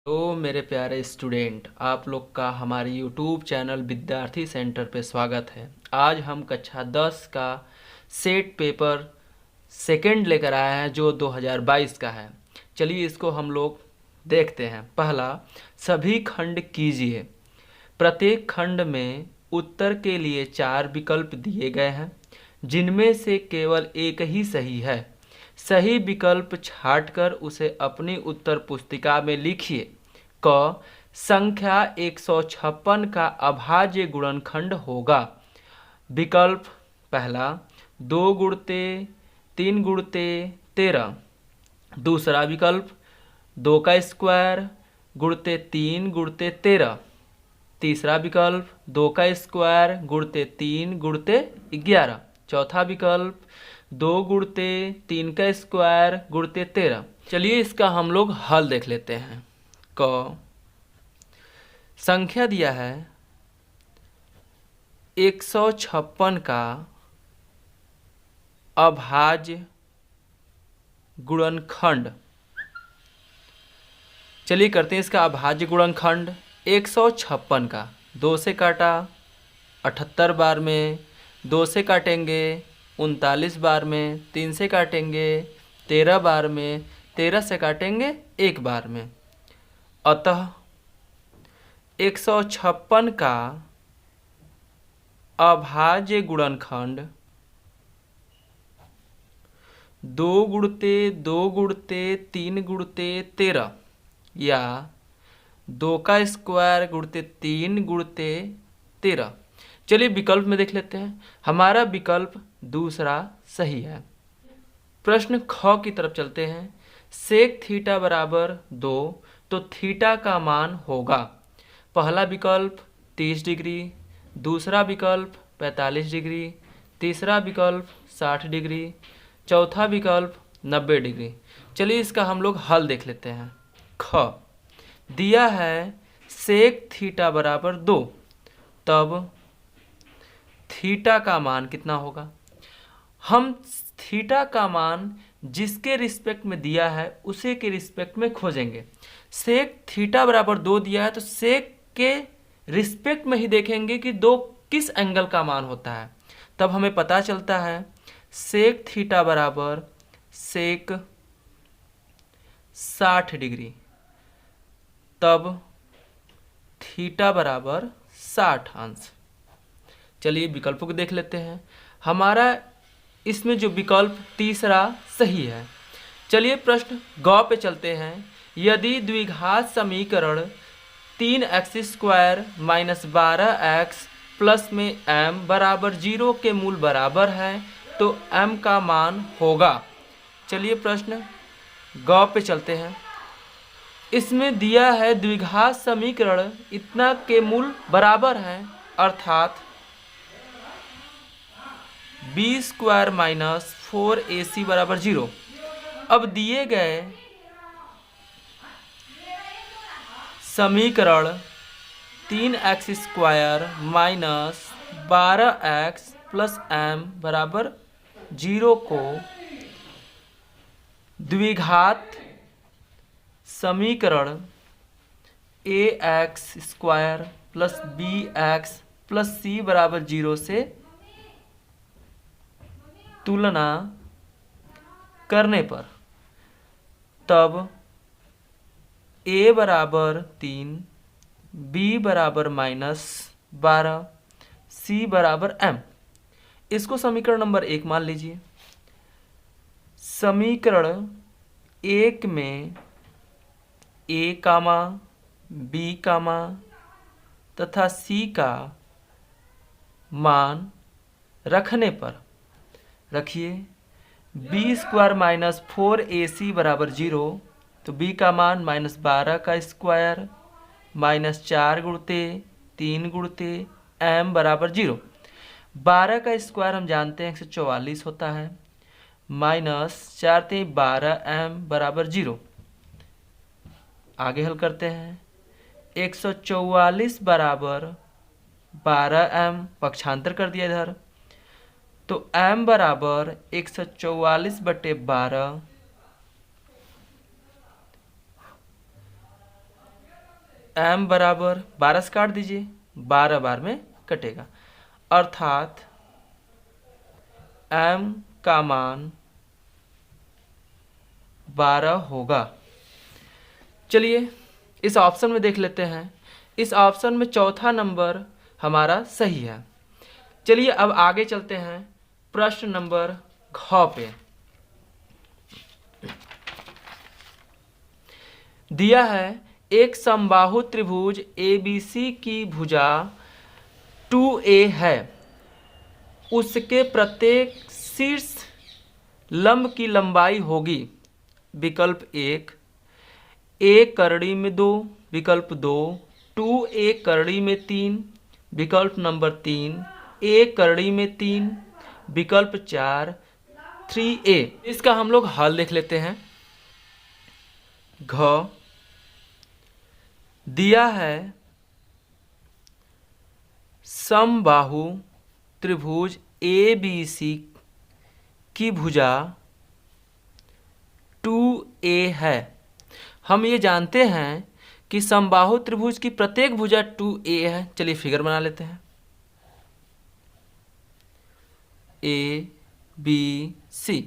तो मेरे प्यारे स्टूडेंट, आप लोग का हमारे यूट्यूब चैनल विद्यार्थी सेंटर पे स्वागत है। आज हम कक्षा 10 का सेट पेपर सेकंड लेकर आए हैं जो 2022 का है। चलिए इसको हम लोग देखते हैं। पहला, सभी खंड कीजिए। प्रत्येक खंड में उत्तर के लिए 4 विकल्प दिए गए हैं जिनमें से केवल एक ही सही है। सही विकल्प छांटकर उसे अपनी उत्तर पुस्तिका में लिखिए। क संख्या 156 का अभाज्य गुणनखंड होगा। विकल्प पहला 2 गुणते 3 गुणते 13। दूसरा विकल्प 2 का स्क्वायर गुणते 3 गुणते 13। तीसरा विकल्प 2 का स्क्वायर गुणते 3 गुणते 11। चौथा विकल्प 2 गुणते 3 का स्क्वायर गुणते 13। चलिए इसका हम लोग हल देख लेते हैं। क संख्या दिया है 156 का अभाज्य गुणनखंड। चलिए करते हैं इसका अभाज्य गुणनखंड। 156 का 2 से काटा 78 बार में, 2 से काटेंगे 39 बार में, 3 से काटेंगे 13 बार में, 13 से काटेंगे 1 बार में। अतः 156 का अभाज्य गुणनखंड 2 गुणते 2 गुणते 3 गुणते 13 या 2 का स्क्वायर गुणते 3 गुणते 13। चलिए विकल्प में देख लेते हैं। हमारा विकल्प दूसरा सही है। प्रश्न ख की तरफ चलते हैं। सेक थीटा बराबर 2 तो थीटा का मान होगा। पहला विकल्प 30 डिग्री, दूसरा विकल्प 45 डिग्री, तीसरा विकल्प 60 डिग्री, चौथा विकल्प 90 डिग्री। चलिए इसका हम लोग हल देख लेते हैं। ख दिया है सेक थीटा बराबर 2, तब थीटा का मान कितना होगा। हम थीटा का मान जिसके रिस्पेक्ट में दिया है उसी के रिस्पेक्ट में खोजेंगे। सेक थीटा बराबर 2 दिया है तो सेक के रिस्पेक्ट में ही देखेंगे कि 2 किस एंगल का मान होता है। तब हमें पता चलता है सेक थीटा बराबर सेक 60 डिग्री, तब थीटा बराबर 60 अंश। चलिए विकल्पों को देख लेते हैं। हमारा इसमें जो विकल्प तीसरा सही है। चलिए प्रश्न ग पे चलते हैं। यदि द्विघात समीकरण 3x² माइनस 12x प्लस में m बराबर 0 के मूल बराबर है तो m का मान होगा। चलिए प्रश्न ग पे चलते हैं। इसमें दिया है द्विघात समीकरण इतना के मूल बराबर है, अर्थात b² माइनस 4ac बराबर 0। अब दिए गए समीकरण 3x² minus 12x plus m बराबर 0 को द्विघात समीकरण ax² plus bx plus c बराबर 0 से तुलना करने पर तब a बराबर 3, b बराबर -12, c बराबर m। इसको समीकरण नंबर 1 मान लीजिए। समीकरण 1 में a कामा b कामा तथा c का मान रखने पर रखिए b² माइनस 4ac बराबर 0, तो b का मान -12 का स्क्वायर माइनस 4 गुणते 3 गुणते m बराबर 0। 12 का स्क्वायर हम जानते हैं 144 होता है, माइनस 4 ते 12m बराबर 0। आगे हल करते हैं। 144 बराबर 12m, पक्षांतर कर दिया इधर, तो m बराबर 144/12 m बराबर 12 से काट दीजिए, 12 बार में कटेगा, अर्थात m का मान 12 होगा। चलिए इस ऑप्शन में देख लेते हैं। इस ऑप्शन में चौथा नंबर हमारा सही है। चलिए अब आगे चलते हैं प्रश्न नंबर घ पे। दिया है एक समबाहु त्रिभुज ABC की भुजा 2A है, उसके प्रत्येक शीर्ष लंब की लंबाई होगी। विकल्प 1 A करड़ी में 2, विकल्प 2 2A करड़ी में 3, विकल्प नंबर 3 A करड़ी में 3, विकल्प 4 3A। इसका हम लोग हल देख लेते हैं। घ दिया है समबाहु त्रिभुज ABC की भुजा 2A है। हम ये जानते हैं कि समबाहु त्रिभुज की प्रत्येक भुजा 2A है। चलिए फिगर बना लेते हैं। A B C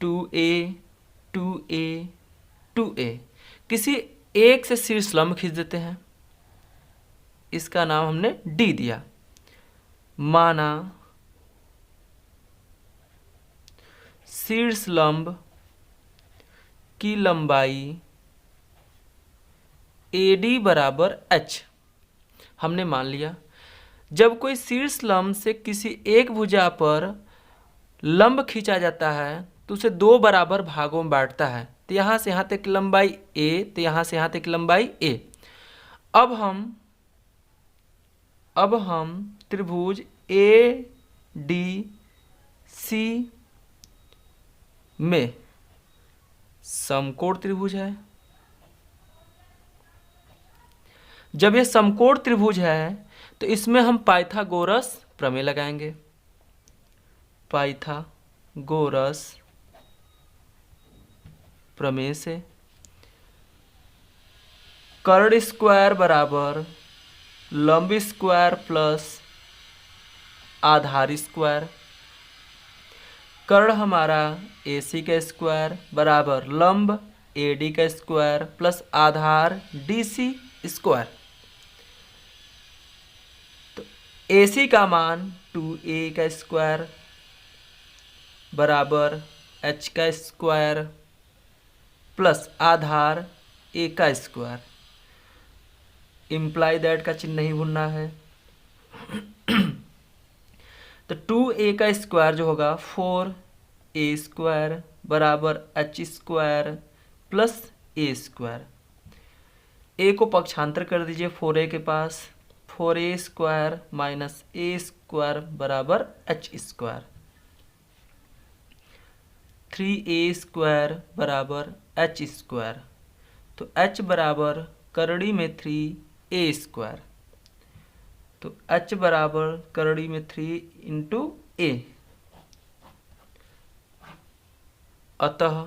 2A 2A 2A। किसी एक से शीर्ष लंब खींच देते हैं, इसका नाम हमने D दिया। माना शीर्ष लंब की लंबाई AD बराबर H हमने मान लिया। जब कोई शीर्ष लंब से किसी एक भुजा पर लंब खींचा जाता है तो उसे दो बराबर भागों में बांटता है। तो यहाँ से यहाँ तक लंबाई A, तो यहाँ से यहाँ तक लंबाई A। अब हम त्रिभुज ADC में समकोण त्रिभुज है। जब ये समकोण त्रिभुज है तो इसमें हम पाइथागोरस प्रमेय लगाएंगे। पाइथागोरस प्रमेय से कर्ण स्क्वायर बराबर लंब स्क्वायर प्लस आधार स्क्वायर। कर्ण हमारा AC का स्क्वायर बराबर लंब AD का स्क्वायर प्लस आधार DC स्क्वायर। तो AC का मान 2A का स्क्वायर बराबर H का स्क्वायर प्लस आधार A का स्क्वायर। इम्प्लाई दैट का चिन्ह नहीं भूलना है। तो 2A का स्क्वायर जो होगा 4A स्क्वायर बराबर H square plus A square. A को पक्षांतर कर दीजिए 4A के पास, 4A square minus A square बराबर H स्क्वायर। 3A स्क्वायर बराबर H स्क्वायर। तो H बराबर करड़ी में 3A स्क्वायर। तो H बराबर करड़ी में 3 इंटू A। अतः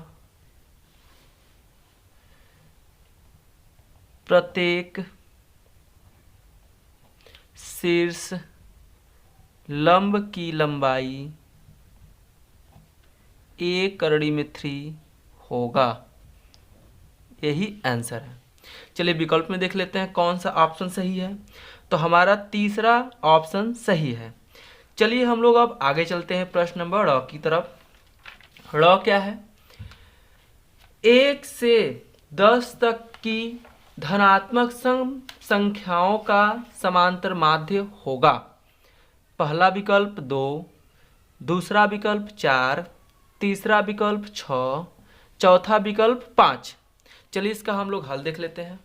प्रत्येक शीर्ष लंब की लंबाई A करड़ी में 3 होगा। यही आंसर है। चलिए विकल्प में देख लेते हैं कौन सा ऑप्शन सही है। तो हमारा तीसरा ऑप्शन सही है। चलिए हम लोग अब आगे चलते हैं प्रश्न नंबर ड की तरफ। ड क्या है? 1 से 10 तक की धनात्मक संख्याओं का समांतर माध्य होगा। पहला विकल्प 2, दूसरा विकल्प 4, तीसरा विकल्प 6, चौथा विकल्प 5। चलिए इसका हम लोग हल देख लेते हैं।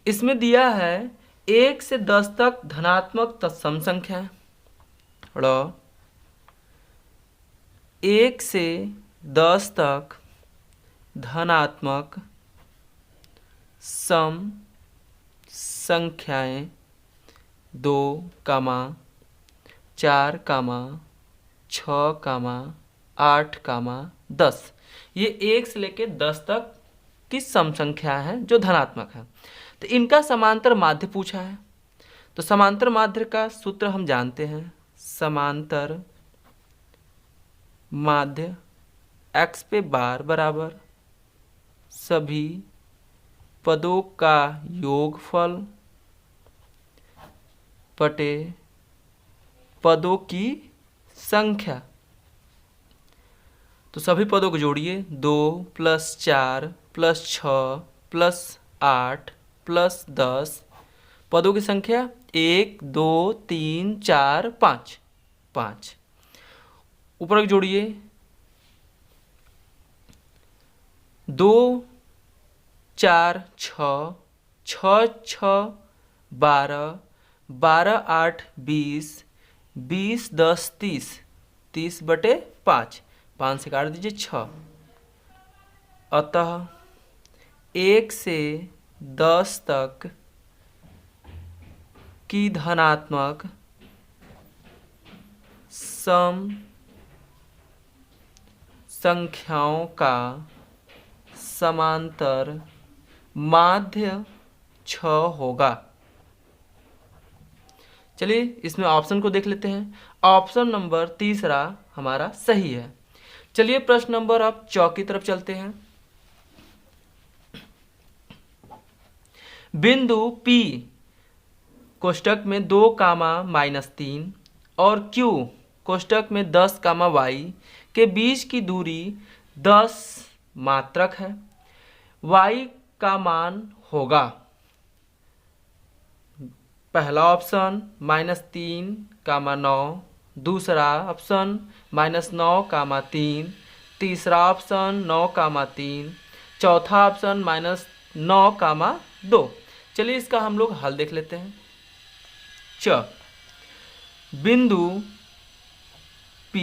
इसमें दिया है 1 से 10 तक धनात्मक तत्सम संख्या है। 1 से 10 तक धनात्मक सम संख्याएं 2, 4, 6, 8, 10। ये 1 से लेके 10 तक की सम संख्या है जो धनात्मक है। तो इनका समांतर माध्य पूछा है। तो समांतर माध्य का सूत्र हम जानते हैं, समांतर माध्य x पे बार बराबर सभी पदों का योगफल बटे पदों की संख्या। तो सभी पदों को जोड़िए, 2 + 4 + 6 + 8 + 10, पदों की संख्या 1 2 3 4 5 5। ऊपर जोड़िए, 2 4 6 6 6 12 12 8 20 20 10 30 30 बटे 5 5 से काट दीजिए 6। अतः 1 से 10 तक की धनात्मक सम संख्याओं का समांतर माध्य 6 होगा। चलिए इसमें ऑप्शन को देख लेते हैं। ऑप्शन नंबर तीसरा हमारा सही है। चलिए प्रश्न नंबर अब 4 की तरफ चलते हैं। बिंदु P कोष्टक में 2, -3 और Q कोष्टक में 10, y के बीच की दूरी 10 मात्रक है। y का मान होगा, पहला ऑप्शन -3, 9, दूसरा ऑप्शन -9, 3, तीसरा ऑप्शन 9, 3, चौथा ऑप्शन -9, 2। चलिए इसका हम लोग हल देख लेते हैं। बिंदु P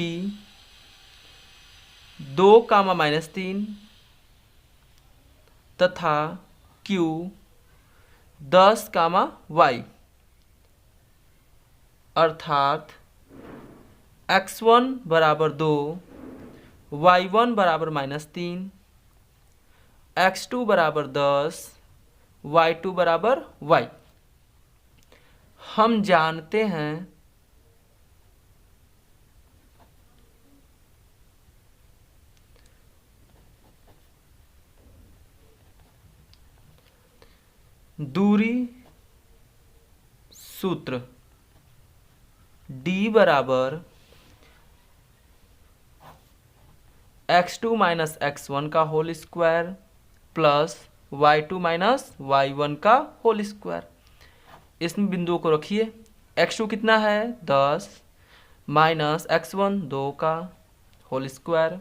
2, -3 तथा Q 10, y अर्थात x1 = 2, y1 = -3, x2 = 10, y2 = y। हम जानते हैं दूरी सूत्र D = x2 - x1 का whole square plus y2 - y1 का होल स्क्वायर। इसमें बिंदुओं को रखिए, x2 कितना है 10 माइनस x1 2 का होल स्क्वायर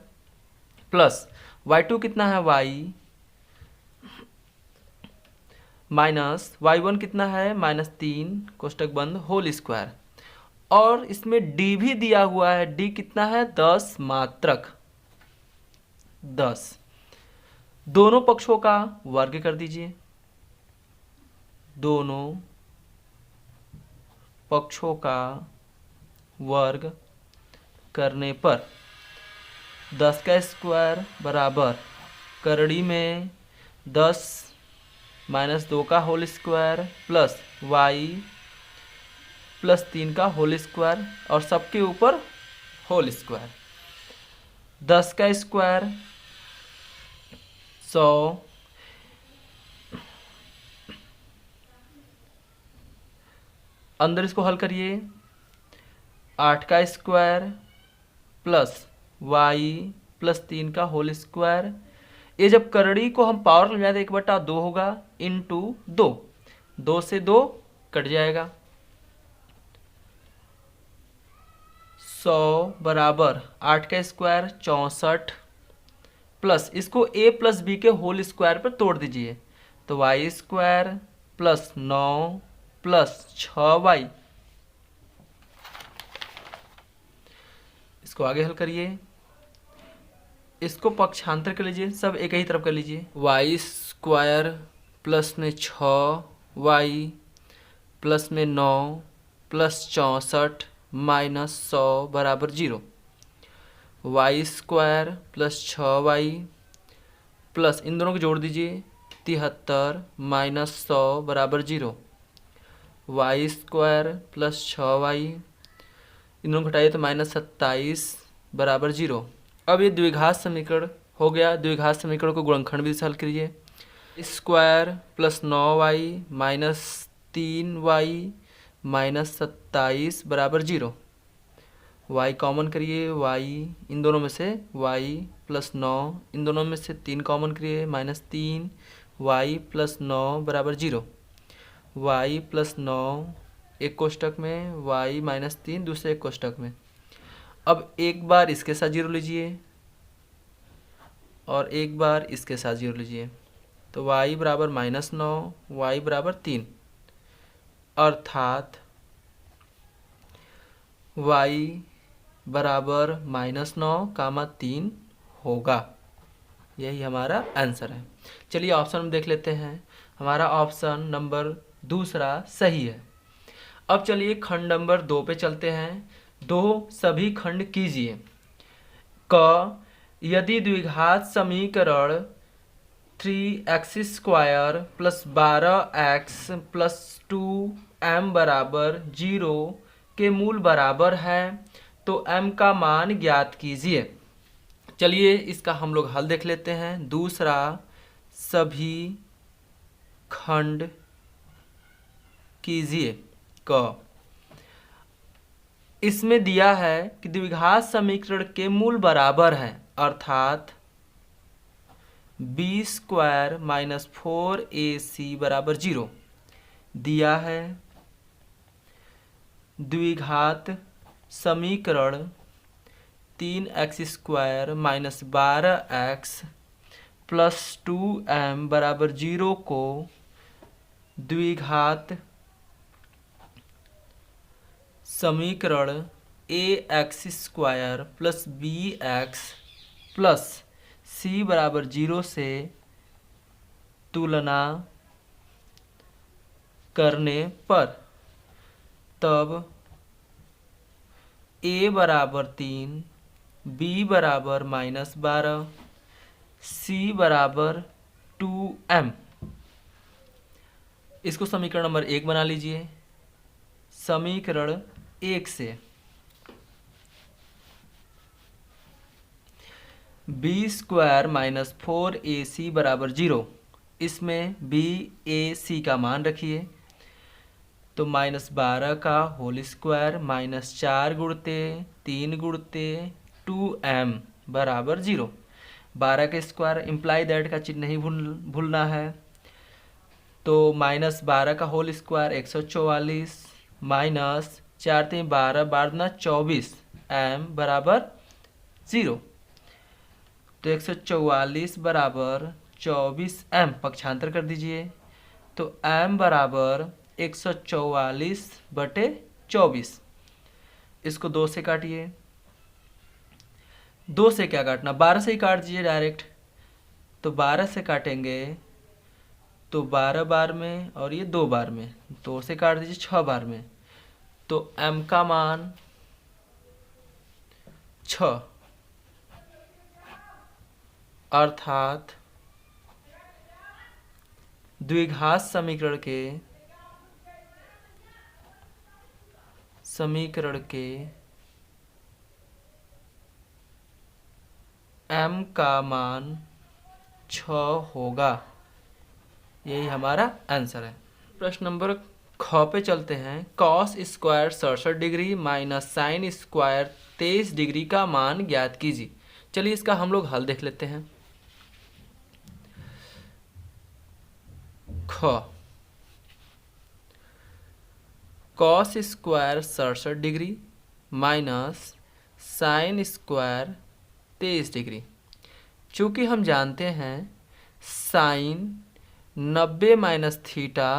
प्लस y2 कितना है y माइनस y1 कितना है -3 कोष्टक बंद होल स्क्वायर। और इसमें d भी दिया हुआ है, d कितना है 10 मात्रक 10। दोनों पक्षों का वर्ग कर दीजिए, दोनों पक्षों का वर्ग करने पर 10 का स्क्वायर बराबर करड़ी में 10 - 2 का whole square plus y plus 3 का होल स्क्वायर और सबके ऊपर होल स्क्वायर। 10 का स्क्वायर 100 अंदर इसको हल करिए, 8 का स्क्वायर प्लस y प्लस 3 का होल स्क्वायर। ये जब करड़ी को हम पावर ले जाए तो 1/2 होगा इंटू 2, 2 से 2 कट जाएगा। 100 बराबर 8 का स्क्वायर 64 प्लस इसको a प्लस b के होल स्क्वायर पर तोड़ दीजिए, तो y square plus 9 plus 6y। इसको आगे हल करिए, इसको पक्षांतर कर लीजिए, सब एक ही तरफ कर लीजिए। y स्क्वायर प्लस में 6y प्लस में 9 प्लस 64 माइनस 100 बराबर 0। y square plus 6y plus इन दोनों को जोड़ दीजिए, 73 माइनस 100 बराबर 0। वाई स्क्वायर प्लस 6y, इन दोनों को घटाइए तो माइनस 27 बराबर 0। अब ये द्विघात समीकरण हो गया। द्विघात समीकरण को गुणनखंड विधि से हल कीजिए। Square plus 9y minus 3y minus 27 बराबर 0। y कॉमन करिए, y इन दोनों में से y प्लस 9, इन दोनों में से 3 कॉमन करिए, माइनस 3y प्लस 9 बराबर 0। y प्लस 9 एक कोष्टक में, y माइनस 3 दूसरे एक कोष्टक में। अब एक बार इसके साथ 0 लीजिए और एक बार इसके साथ 0 लीजिए, तो y बराबर माइनस 9, y बराबर 3, अर्थात y बराबर माइनस 9 कामा 3 होगा। यही हमारा आंसर है। चलिए ऑप्शन में देख लेते हैं। हमारा ऑप्शन नंबर दूसरा सही है। अब चलिए खंड नंबर 2 पे चलते हैं। 2 सभी खंड कीजिए। क यदि द्विघात समीकरण 3x square plus 12x plus 2m बराबर 0 के मूल बराबर है तो m का मान ज्ञात कीजिए। चलिए इसका हम लोग हल देख लेते हैं। दूसरा सभी खंड कीजिए क इसमें दिया है कि द्विघात समीकरण के मूल बराबर हैं, अर्थात b स्क्वायर माइनस 4ac बराबर 0 दिया है। द्विघात समीकरण 3x square minus 12x plus 2m बराबर 0 को द्विघात समीकरण ax square plus bx plus c बराबर 0 से तुलना करने पर तब a बराबर 3, b बराबर माइनस 12, c बराबर 2m। इसको समीकरण नंबर 1 बना लीजिए। समीकरण 1 से b स्क्वायर माइनस 4ac बराबर 0, इसमें b a c का मान रखिए तो माइनस 12 का होल स्क्वायर माइनस 4 गुणते 3 गुणते 2m बराबर 0। 12 का स्क्वायर इम्प्लाई दैट का चिन्ह नहीं भूलना है। तो माइनस 12 का होल स्क्वायर 144 माइनस 4 3 12 12 24 m बराबर 0। तो 144 बराबर 24 m पक्षांतर कर दीजिए तो m बराबर 144 बटे 24। इसको 2 से काटिए। 2 से क्या काटना, 12 से ही काट दीजिए डायरेक्ट। तो 12 से काटेंगे तो 12 बार में और ये 2 बार में, 2 से काट दीजिए 6 बार में। तो m का मान 6, अर्थात द्विघात समीकरण के m का मान 6 होगा। यही हमारा आंसर है। प्रश्न नंबर ख पे चलते हैं। Cos square 67 degree minus sine square 23 degree का मान ज्ञात कीजिए। चलिए इसका हम लोग हल देख लेते हैं। ख cos square 67 degree minus sine square 23 degree. चूँकि हम जानते हैं साइन 90 माइनस थीटा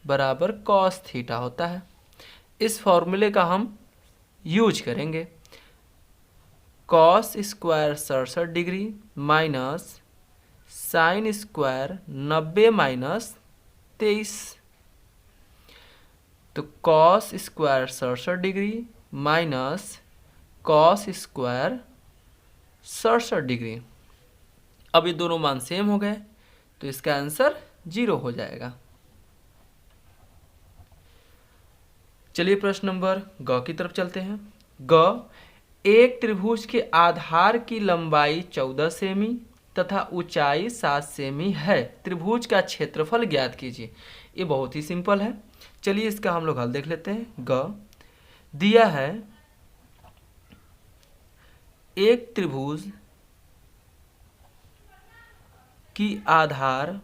बराबर कॉस थीटा होता है, इस फॉर्मूले का हम यूज करेंगे। Cos square 67 degree minus sine square 90 minus 23। तो cos square 67 degree minus cos square 67 degree, अब ये दोनों मान सेम हो गए तो इसका आंसर 0 हो जाएगा। चलिए प्रश्न नंबर ग की तरफ चलते हैं। ग, एक त्रिभुज के आधार की लंबाई 14 सेमी तथा ऊंचाई 7 सेमी है, त्रिभुज का क्षेत्रफल ज्ञात कीजिए। ये बहुत ही सिंपल है। चलिए इसका हम लोग हल देख लेते हैं। ग दिया है एक त्रिभुज की आधार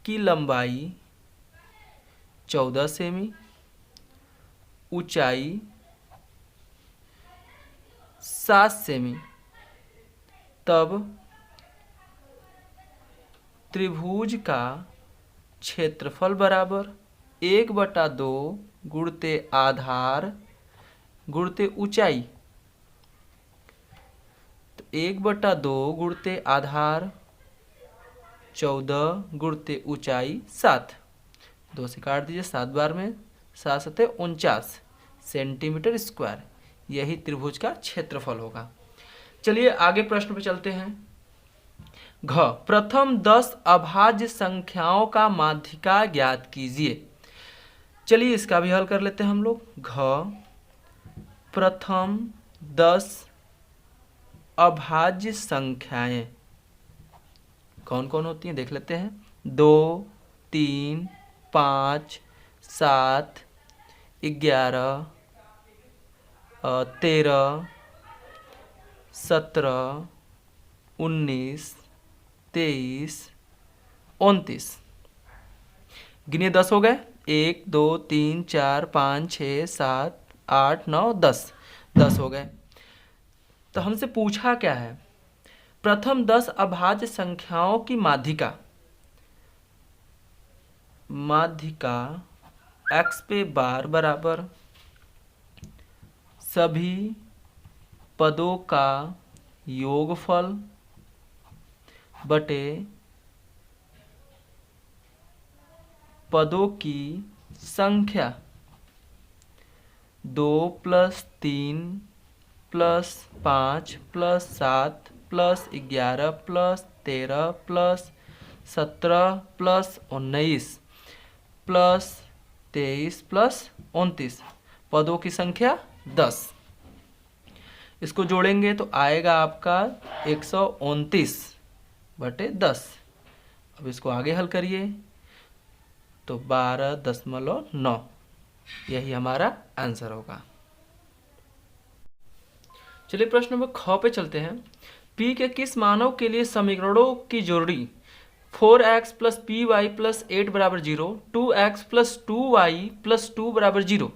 की लंबाई 14 सेमी, ऊंचाई 7 सेमी, तब त्रिभुज का क्षेत्रफल बराबर 1/2 गुणते आधार गुणते ऊंचाई। तो 1/2 गुणते आधार 14 गुणते ऊंचाई 7, 2 से काट दीजिए, 7 बार में 7 सते 49 सेंटीमीटर स्क्वायर, यही त्रिभुज का क्षेत्रफल होगा। चलिए आगे प्रश्न पे चलते हैं। घ, प्रथम 10 अभाज्य संख्याओं का माध्यिका ज्ञात कीजिए। चलिए इसका भी हल कर लेते हैं हम लोग। घ, प्रथम 10 अभाज्य संख्याएं कौन कौन होती हैं देख लेते हैं। 2, 3, 5, 7, 11, 13, 17, 19, 23, 29। गिनिए 10 हो गए। 1, 2, 3, 4, 5, 6, 7, 8, 9, 10। 10 हो गए। तो हमसे पूछा क्या है, प्रथम 10 अभाज्य संख्याओं की माध्यिका। माध्यिका x पे बार बराबर सभी पदों का योगफल बटे पदों की संख्या। 2 + 3 + 5 + 7 + 11 + 13 + 17 + 19 + 23 + 29, पदों की संख्या 10। इसको जोड़ेंगे तो आएगा आपका 129/10। अब इसको आगे हल करिए तो 12.9, यही हमारा आंसर होगा। चलिए प्रश्न नंबर ख पे चलते हैं। p के किस मानों के लिए समीकरणों की जोड़ी 4x + py + 8 = 0, 2x + 2y + 2 = 0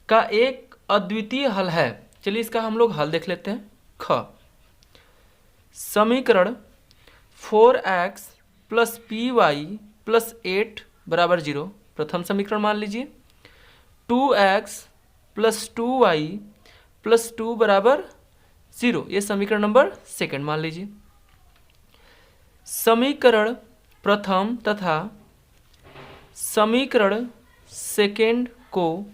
का एक अद्वितीय हल है। चलिए इसका हम लोग हल देख लेते हैं। ख, समीकरण 4x + py + 8 = 0 प्रथम समीकरण मान लीजिए। 2x + 2y + 2 = 0, ये समीकरण नंबर सेकंड मान लीजिए। समीकरण प्रथम तथा समीकरण सेकंड को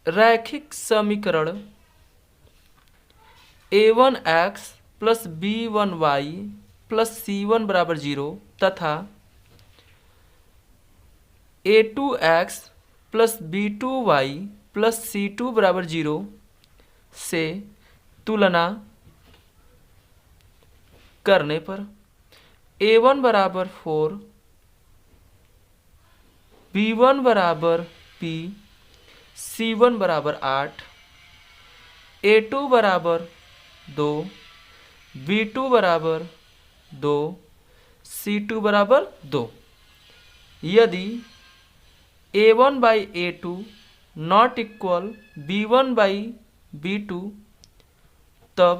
रैखिक समीकरण a1x + b1y + c1 = 0 तथा a2x + b2y + c2 = 0 से तुलना करने पर a1 = 4, b1 = p, c1 = 8, a2 = 2, b2 = 2, c2 = 2। यदि a1/a2 ≠ b1/b2 तब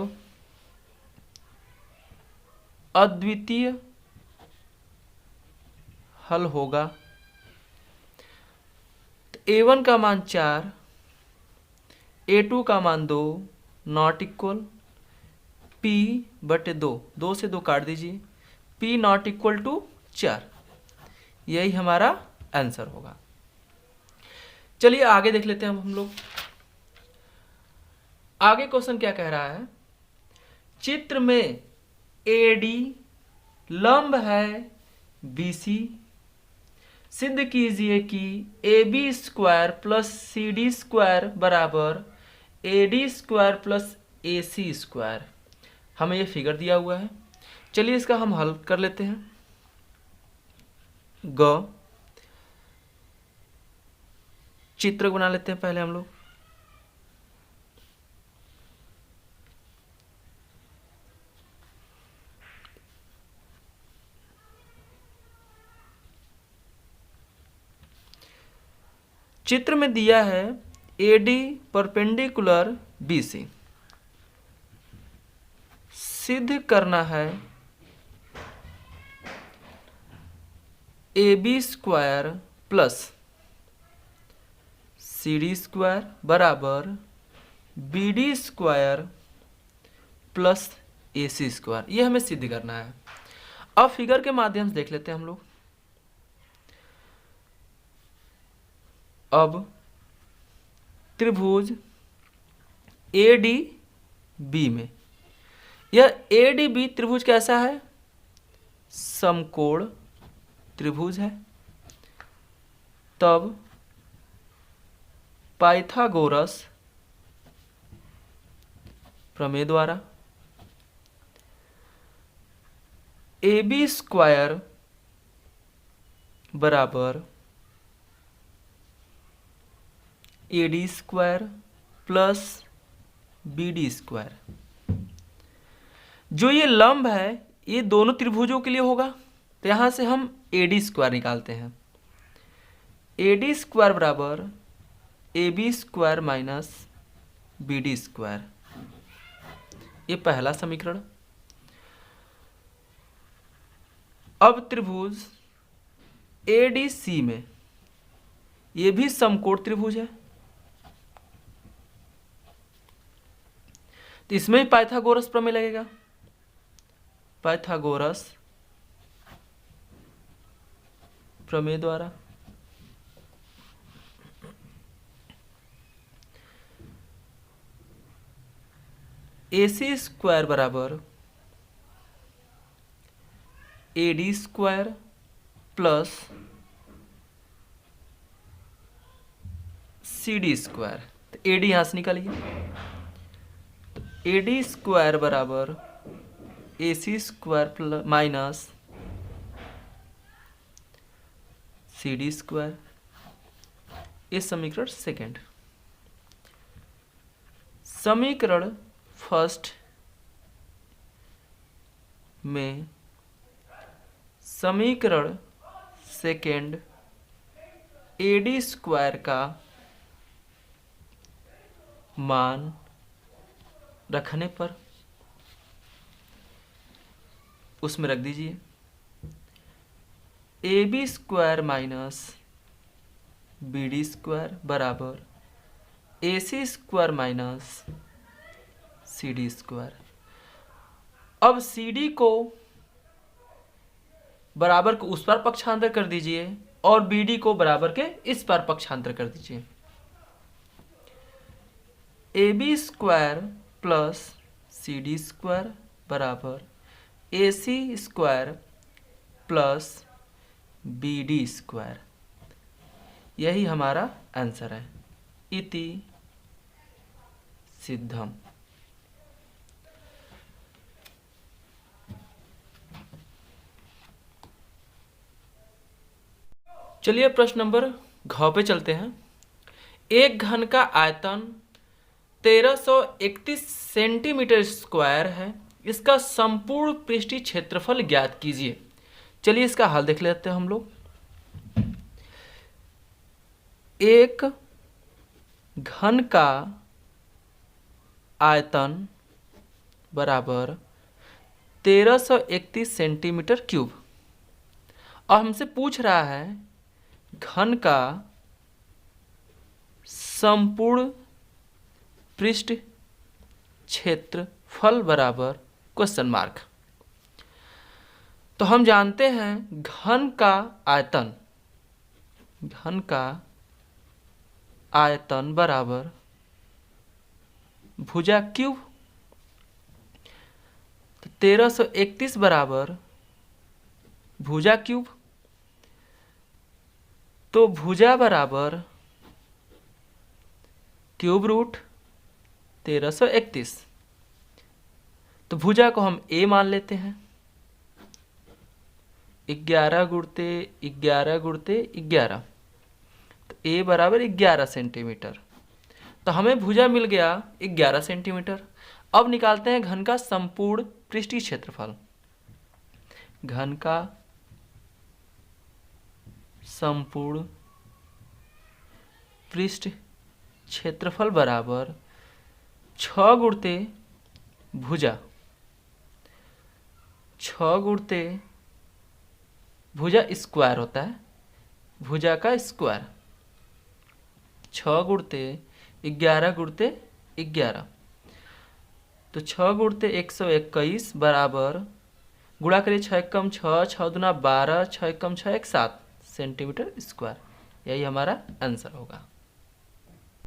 अद्वितीय हल होगा। a1 का मान 4, a2 का मान 2 ≠ p/2, 2 से 2 काट दीजिए, p ≠ 4, यही हमारा आंसर होगा। चलिए आगे देख लेते हैं हम लोग। आगे क्वेश्चन क्या कह रहा है, चित्र में एडी लंब है बीसी। सिद्ध कीजिए कि A B square plus C D square बराबर A D square plus A C square. हमें ये फिगर दिया हुआ है। चलिए इसका हम हल कर लेते हैं। चित्र बना लेते हैं पहले हम लोग। चित्र में दिया है AD परपेंडिकुलर BC। सिद्ध करना है AB square plus CD square बराबर BD square plus AC square. ये हमें सिद्ध करना है। अब फिगर के माध्यम से देख लेते हैं हम लोग। अब त्रिभुज ADB में, यह ADB त्रिभुज कैसा है? समकोण त्रिभुज है। तब पाइथागोरस प्रमेय द्वारा AB स्क्वायर बराबर AD square plus BD square. जो ये लंब है ये दोनों त्रिभुजों के लिए होगा, तो यहां से हम AD स्क्वायर निकालते हैं। AD स्क्वायर बराबर AB square minus BD square. ये पहला समीकरण। अब त्रिभुज ADC में, ये भी समकोण त्रिभुज है, तो इसमें भी पाइथागोरस प्रमेय लगेगा। पाइथागोरस प्रमेय द्वारा AC स्क्वायर बराबर AD square plus CD square. तो AD यहां से निकालिए, तो AD स्क्वायर बराबर AC square plus minus CD square. ये समीकरण सेकेंड। समीकरण फर्स्ट में समीकरण सेकेंड AD स्क्वायर का मान रखने पर उसमें रख दीजिए AB square minus BD square बराबर AC square minus CD square. अब CD को बराबर को उस पर पक्षांतर कर दीजिए और BD को बराबर के इस पर पक्षांतर कर दीजिए। AB square plus CD square बराबर AC square plus BD square. यही हमारा आंसर है। इति सिद्धम। चलिए प्रश्न नंबर घ पे चलते हैं। एक घन का आयतन 1331 सेंटीमीटर स्क्वायर है। इसका संपूर्ण पृष्ठीय क्षेत्रफल ज्ञात कीजिए। चलिए इसका हल देख लेते हैं हम लोग। एक घन का आयतन बराबर 1331 सेंटीमीटर क्यूब, और हमसे पूछ रहा है घन का संपूर्ण पृष्ठ क्षेत्रफल बराबर क्वेश्चन मार्क। तो हम जानते हैं घन का आयतन बराबर भुजा क्यूब। 1331 बराबर भुजा क्यूब, तो भुजा बराबर क्यूब रूट 1331। तो भुजा को हम ए मान लेते हैं। 11 गुणते 11 गुणते 11, तो ए बराबर 11 सेंटीमीटर। तो हमें भुजा मिल गया 11 सेंटीमीटर। अब निकालते हैं घन का संपूर्ण पृष्ठीय क्षेत्रफल। घन का संपूर्ण पृष्ठ क्षेत्रफल बराबर 6 गुणते भुजा, 6 गुणते भुजा स्क्वायर होता है, भुजा का स्क्वायर 6 गुणते 11 गुणते 11, तो 6 गुणते 121 बराबर गुणा करिए 6 एकम 6, 6 दूना 12, 6 एकम 6 1 7 सेंटीमीटर स्क्वायर। यही हमारा आंसर होगा।